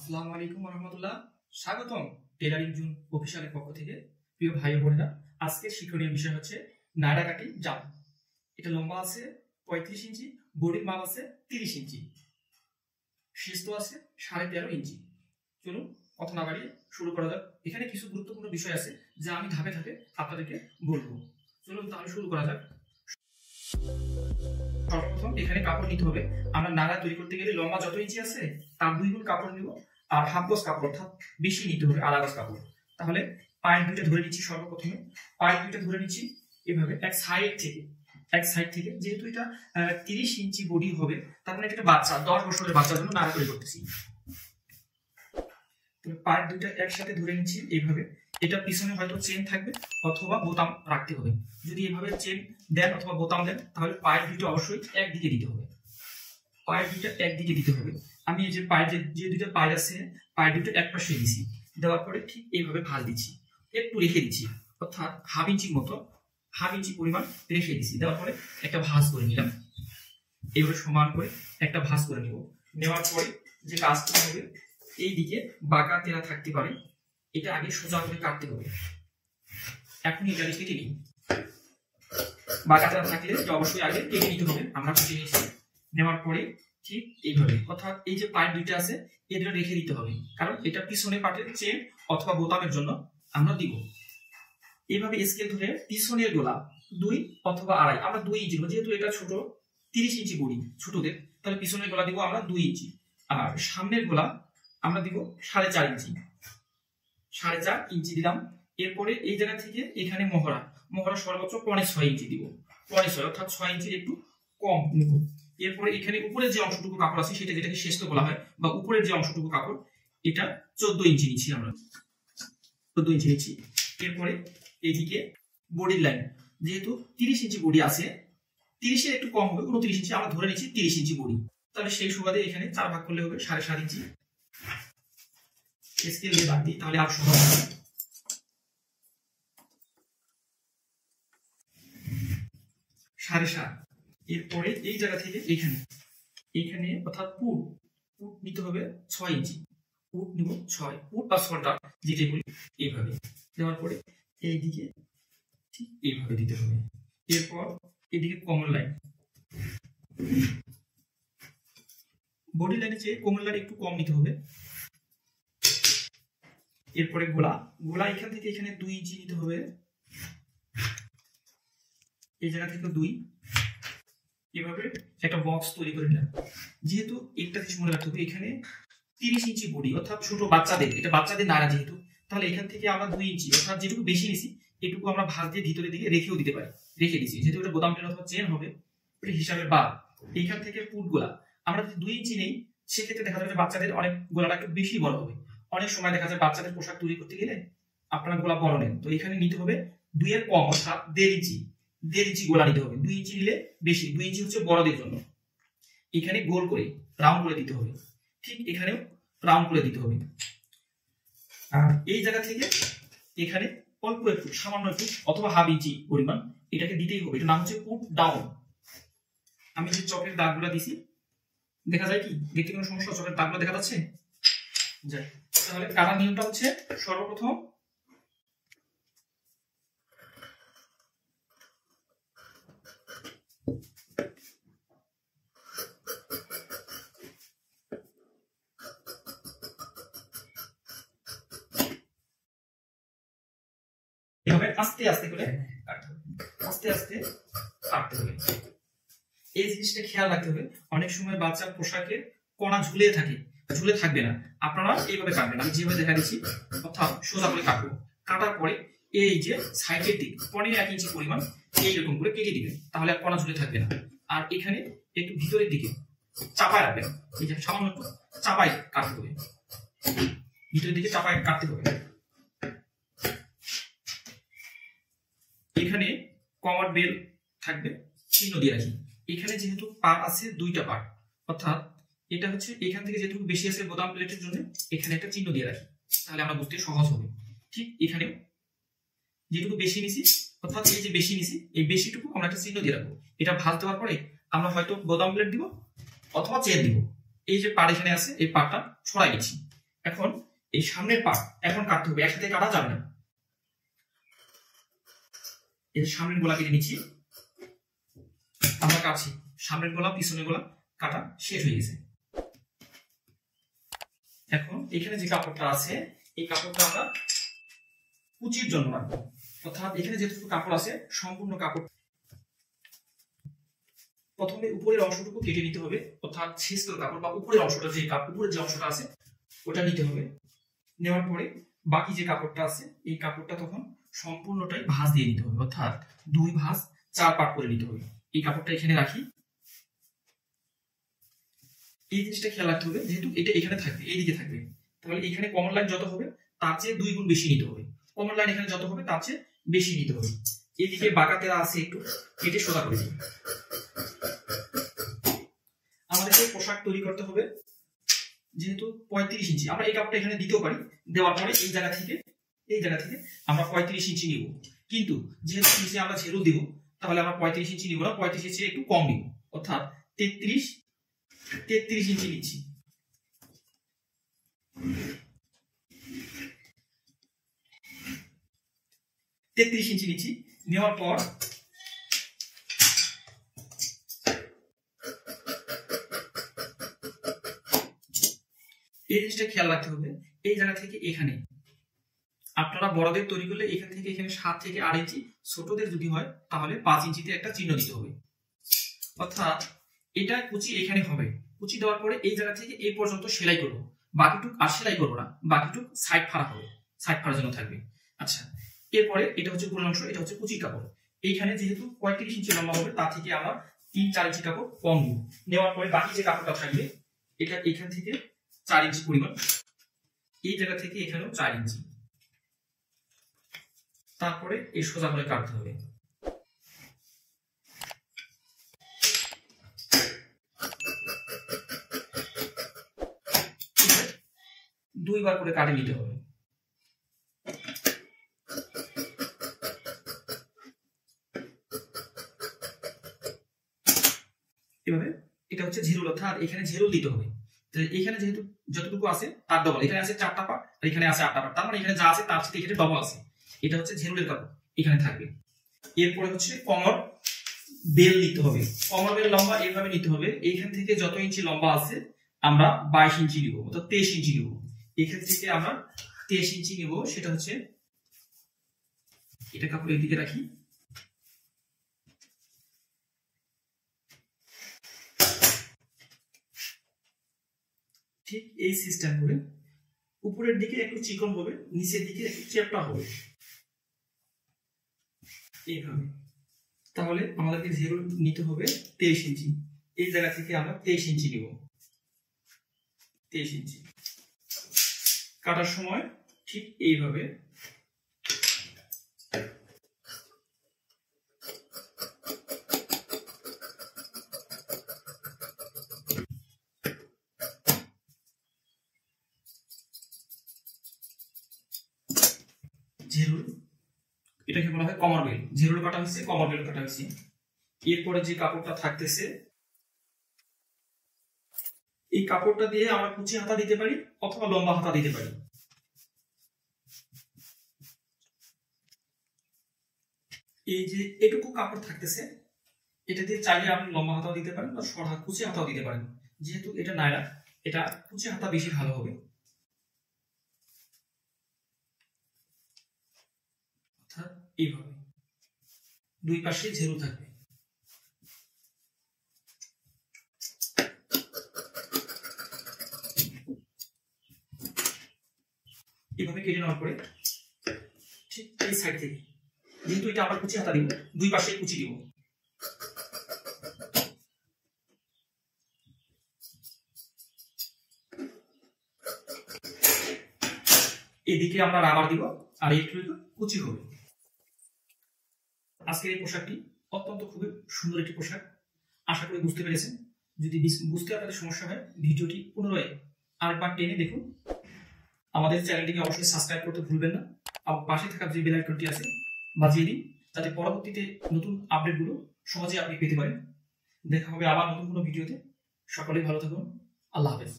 আসসালামু আলাইকুম রহমতুল্লাহ। স্বাগতম টেলারিং জুন অফিসিয়ালের পক্ষ থেকে। প্রিয় ভাই ও বোনেরা, আজকের শিক্ষণীয় বিষয় হচ্ছে নায়রা কাটিং জাম। এটা লম্বা আছে 35 ইঞ্চি, বডির মাপ আছে 30 ইঞ্চি, শীর্ষ আছে 13.5 ইঞ্চি। চলুন কথা না বাড়িয়ে শুরু করা যাক। এখানে কিছু গুরুত্বপূর্ণ বিষয় আছে যা আমি ধাপে ধাপে আপনাদেরকে বলবো। চলুন তাহলে শুরু করা যাক। সর্বপ্রথম এখানে কাপড় নিতে হবে। আমরা নায়রা তৈরি করতে গেলে লম্বা যত ইঞ্চি আছে তার 2 গুণ কাপড় নিব, আর হাফ গজ কাপড় অর্থাৎ বেশি নিতে হবে, আড়া গজ কাপড়। তাহলে পায়ের দুইটা ধরে নিচ্ছি। সর্বপ্রথমে পায়ের দুইটা ধরে নিচ্ছি এভাবে এক সাইড থেকে যেহেতু এটা 30 ইঞ্চি বডি হবে, তার মানে এটা বাচ্চা 10 বছরের বাচ্চার জন্য নায়রা তৈরি করতেছি। পায়ের দুইটা একসাথে ধরে নিচ্ছি এইভাবে। এটা পিছনে হয়তো চেন থাকবে অথবা বোতাম রাখতে হবে। যদি এভাবে চেন দেন অথবা বোতাম দেন তাহলে পায়ের দুইটা অবশ্যই একদিকে দিতে হবে। পায়ের দুইটা একদিকে দিতে হবে। আমি এই যে পায়ের যে দুইটা পায়ের আছে, পায়ের দুইটা এক পাশে দিছি। দেওয়ার পরে ঠিক এইভাবে ভাঁজ দিচ্ছি, একটু রেখে দিচ্ছি, অর্থাৎ হাফ ইঞ্চি পরিমাণ রেখে দিচ্ছি। দেওয়ার পরে একটা ভাঁজ করে নিলাম। এইভাবে সমান করে একটা ভাঁজ করে নেব। নেওয়ার পরে যে কাজটা হবে, এই দিকে বাঁকা তেরা থাকতে পারে, এটা আগে সোজা করে কাটতে হবে। এখন এটা কেটে নিই। বাঁকা তেরা থাকলে এটা অবশ্যই আগে কেটে নিতে হবে। আমরা কেটে নিয়েছি। নেওয়ার পরে ঠিক এইভাবে, অর্থাৎ এই যে পায়ের দুইটা আছে এই দুটো রেখে দিতে হবে, কারণ এটা পিছনে পাটের চেন অথবা বোতামের জন্য আমরা দিব। এইভাবে স্কেল ধরে পিছনের গোলা 2 অথবা 2.5, আমরা 2 ইঞ্চি, যেহেতু এটা ছোট 30 ইঞ্চি বডি ছোটদের, তাহলে পিছনের গোলা দিব আমরা 2 ইঞ্চি, আর সামনের গোলা আমরা দিব 4.5 ইঞ্চি। 4.5 ইঞ্চি দিলাম। এরপরে এই জায়গা থেকে এখানে মহড়া সর্বোচ্চ 6.5 ইঞ্চি দিব। 6.5 অর্থাৎ 6 ইঞ্চির একটু কম নিব। এরপরে এখানে উপরের যে অংশটুকু কাপড় আছে সেটা যেটাকে শেষ বলা হয়, বা উপরের যে অংশটুকু কাপড়, এটা 14 ইঞ্চি নিচ্ছি আমরা। 14 ইঞ্চি নিচ্ছি। এরপরে এইদিকে বডির লাইন, যেহেতু 30 ইঞ্চি বডি আছে, 30-এর একটু কম হবে, 29 ইঞ্চি আমরা ধরে নিচ্ছি 30 ইঞ্চি বডি। তাহলে সেই সুবাদে এখানে 4 ভাগ করলে হবে 7.5 ইঞ্চি। স্কেল দিয়ে দাগ দিই, তাহলে আর সহজ হবে। 7.5। এরপরে এই জায়গা থেকে এখানে অর্থাৎ পুট নিতে হবে 6 ইঞ্চি। পুট নিব 6, পুট বা শোল্ডার যেটাই বলি। এইভাবে দেওয়ার পরে এইদিকে ঠিক এইভাবে দিতে হবে। এরপর এদিকে কোমর লাইন, বডি লাইনের চেয়ে কোমর লাইন একটু কম নিতে হবে। এরপরে গোলা এখান থেকে এখানে 2 ইঞ্চি নিতে হবে। এই জায়গা থেকে 2। এভাবে একটা বক্স তৈরি করে নিলাম। যেহেতু একটা জিনিস মনে রাখতে হবে, এখানে 30 ইঞ্চি বডি অর্থাৎ ছোট বাচ্চাদের, এটা বাচ্চাদের নাড়া যেহেতু, তাহলে এখান থেকে আমরা 2 ইঞ্চি অর্থাৎ যেটুকু বেশি নিছি এটুকু আমরা ভাঁজ দিয়ে ভিতরের দিকে রেখেও দিতে পারি। রেখে দিছি যেহেতু এটা বোতাম পেন অথবা চেন হবে, ওটা হিসাবে বাদ। এইখান থেকে পুট গোলা আমরা যদি 2 ইঞ্চি নেই, সেক্ষেত্রে দেখা যাবে বাচ্চাদের অনেক গোলাটা একটু বেশি বড় হবে। অনেক সময় দেখা যায় বাচ্চাদের পোশাক তৈরি করতে গেলে আপনারা গোলা বড় নেন, তো এখানে নিতে হবে 2 এর কম অর্থাৎ 1.5 ইঞ্চি গোলা নিতে হবে। 2 ইঞ্চি নিলে বেশি, 2 ইঞ্চি হচ্ছে বড়দের জন্য। এখানে গোল করে রাউন্ড করে দিতে হবে, ঠিক এখানেও রাউন্ড করে দিতে হবে। আর এই জায়গা থেকে এখানে অল্প একটু, সামান্য একটু অথবা হাফ ইঞ্চি পরিমাণ এটাকে দিতেই হবে। এটা নাম হচ্ছে পুট ডাউন। আমি যে চকের দাগগুলো দিছি দেখা যায় কি, দেখতে কোনো সমস্যা? চকের দাগগুলো দেখা যাচ্ছে? যাই, তাহলে কাটার নিয়মটা হচ্ছে সর্বপ্রথম এভাবে আস্তে আস্তে করে আস্তে কাটতে হবে। এই জিনিসটা খেয়াল রাখতে হবে। অনেক সময় বাচ্চার পোশাকের কোনা ঝুলে থাকবে না, আপনারা এইভাবে কাটবেন। আমি যেভাবে দেখা দিচ্ছি, অর্থাৎ সোজা করে কাটবো। কাটার পরে এই যে সাইডের দিক 1.5 ইঞ্চি পরিমাণ এইরকম করে কেটে দিবেন, তাহলে আর কোনা ঝুলে থাকবে না। আর এখানে একটু ভিতরের দিকে চাপায় রাখবেন। এই যে সামান্য একটু চাপায় কাটতে হবে, ভিতরের দিকে চাপায় কাটতে হবে। এখানে কমার বেল থাকবে, চিহ্ন দিয়ে রাখি। এখানে যেহেতু পার্ট আছে 2টা পার্ট, অর্থাৎ এটা হচ্ছে এখান থেকে যেটুকু বেশি আছে বোতাম প্লেটের জন্য এখানে একটা চিহ্ন দিয়ে রাখি, তাহলে আমরা বুঝতে সহজ হবে। ঠিক এখানেও যেটুকু বেশি নিছি, অর্থাৎ এই যে বেশি নিছি, এই বেশিটুকু আমরা একটা চিহ্ন দিয়ে রাখবো। এটা ভাঁজ দেওয়ার পরে আমরা হয়তো বোতাম প্লেট দিব অথবা চেন দিব। এই যে পার্ট এখানে আছে এই পার্টটা ছড়াই দিচ্ছি, এখন এই সামনের পার্ট এখন কাটতে হবে, একসাথে কাটা যাবে না। এই সামনের গোলা কেটে নিচ্ছি, আমরা কাটছি সামনের গোলা পিছনের গোলা কাটা শেষ হয়ে গেছে। এখন এখানে যে কাপড়টা আছে এই কাপড়টা আমরা কুচির জন্য রাখবো, অর্থাৎ এখানে যেটুকু কাপড় আছে সম্পূর্ণ কাপড় প্রথমে উপরের অংশটুকু কেটে নিতে হবে, অর্থাৎ শেষের কাপড় বা উপরের অংশটা যে উপরের যে অংশটা আছে ওটা নিতে হবে। নেওয়ার পরে বাকি যে কাপড়টা আছে এই কাপড়টা তখন সম্পূর্ণটাই ভাঁজ দিয়ে নিতে হবে, অর্থাৎ 2 ভাঁজ 4 পার্ট করে নিতে হবে। এই কাপড়টা এখানে রাখি। এই জিনিসটা খেয়াল রাখতে হবে, যেহেতু এটা এখানে থাকবে এইদিকে থাকবে, তাহলে এখানে কমন লাইন যত হবে তার চেয়ে 2 গুণ বেশি নিতে হবে। কমন লাইন এখানে যত হবে তার চেয়ে বেশি নিতে হবে। এদিকে বাঁকাতেরা আছে একটু কেটে সোজা করে দিই। আমাদেরকে পোশাক তৈরি করতে হবে যেহেতু 35 ইঞ্চি, আমরা এই কাপড়টা এখানে দিতেও পারি, দেওয়ার পরে এই জায়গা থেকে আমরা 35 ইঞ্চি নিব। কিন্তু যেহেতু নিচে আমরা ঝেরু দিব তাহলে আমরা 35 ইঞ্চি নিব না, 35 ইঞ্চি একটু কম নিব, অর্থাৎ 33 ইঞ্চি নিচ্ছি। নেওয়ার পর এই জিনিসটা খেয়াল রাখতে হবে, এই জায়গা থেকে এখানে আপনারা বড়দের তৈরি করলে এখান থেকে এখানে 7 থেকে 8 ইঞ্চি, ছোটদের যদি হয় তাহলে 5 ইঞ্চিতে একটা চিহ্ন দিতে হবে। অর্থাৎ এটা কুচি এখানে হবে, কুচি দেওয়ার পরে এই জায়গা থেকে এই পর্যন্ত সেলাই করবো, বাকিটুক আর সেলাই করবো না, বাকিটুক সাইড ফাড়া হবে, সাইড ফাড়ার জন্য থাকবে। আচ্ছা, এরপরে এটা হচ্ছে পুরো অংশ, এটা হচ্ছে কুচি কাপড়। এইখানে যেহেতু 35 ইঞ্চি লম্বা হবে তার থেকে আমরা 3-4 ইঞ্চি কাপড় কম নিব। নেওয়ার পরে বাকি যে কাপড়টা থাকবে এটা এখান থেকে 4 ইঞ্চি পরিমাণ, এই জায়গা থেকে এখানেও 4 ইঞ্চি, তারপরে এই সোজা করে কাটতে হবে। দুইবার করে কাটে নিতে হবে। এভাবে এটা হচ্ছে ঝেরুল, অর্থাৎ এখানে ঝেরুল দিতে হবে। এখানে যেহেতু যতটুকু আছে তার ডবল, এখানে আছে 4টা পার্ট আর এখানে আছে 8টা পার্ট, তার মানে এখানে যা আছে তার সাথে এখানে ডবল আছে। এটা হচ্ছে ঝেরুলের কাপড় এখানে থাকবে। এরপরে হচ্ছে কমর বেল নিতে হবে। কমর বেল লম্বা এইভাবে নিতে হবে, এইখান থেকে যত ইঞ্চি লম্বা আছে আমরা 22 ইঞ্চি নিব, অর্থাৎ 23 ইঞ্চি নিব। এখান থেকে আমরা 23 ইঞ্চি নিব, সেটা হচ্ছে এটা কাপড় এদিকে রাখি। ঠিক এই সিস্টেম করে উপরের দিকে একটু চিকন হবে, নিচের দিকে একটু চ্যাপ্টা হবে এইভাবে। তাহলে আমাদেরকে ঝেরুল নিতে হবে 23 ইঞ্চি, এই জায়গা থেকে আমরা 23 ইঞ্চি নিব। 23 ইঞ্চি কাটার সময় ঠিক এইভাবে ঝেরুল, এটাকে বলা হয় কমর বেল। ঝেরুল কাটা হয়েছে, কমর বেল কাটা হয়েছে। এরপরে যে কাপড়টা থাকতেছে এই কাপড়টা দিয়ে আমরা কুচি হাতা দিতে পারি অথবা লম্বা হাতা দিতে পারি। এই যে এটুকু কাপড় থাকতেছে এটা দিয়ে চাইলে আপনি লম্বা হাতাও দিতে পারেন বা সরহা কুচি হাতাও দিতে পারেন। যেহেতু এটা নায়রা, এটা কুচি হাতা বেশি ভালো হবে। অর্থাৎ এইভাবে 2 পাশে ঝেরু থাকবে। এভাবে কেটে নেওয়ার পরে ঠিক এই সাইড থেকে, যেহেতু এটা আমরা কুচি হাতা দিব, 2 পাশে কুচি দিব। এদিকে আমরা রাবার দিব আর একটু কুচি হবে। আজকের এই পোশাকটি অত্যন্ত খুবই সুন্দর একটি পোশাক, আশা করি বুঝতে পেরেছেন। যদি বুঝতে আপনাদের সমস্যা হয় ভিডিওটি পুনরায় আরেকবার টেনে দেখুন। আমাদের চ্যানেলটিকে অবশ্যই সাবস্ক্রাইব করতে ভুলবেন না, আর পাশে থাকা যে বেল আইকনটি আছে বাজিয়ে দিন, যাতে পরবর্তীতে নতুন আপডেটগুলো সহজে আপনি পেতে পারেন। দেখা হবে আবার নতুন কোনো ভিডিওতে। সকলেই ভালো থাকুন। আল্লাহ হাফেজ।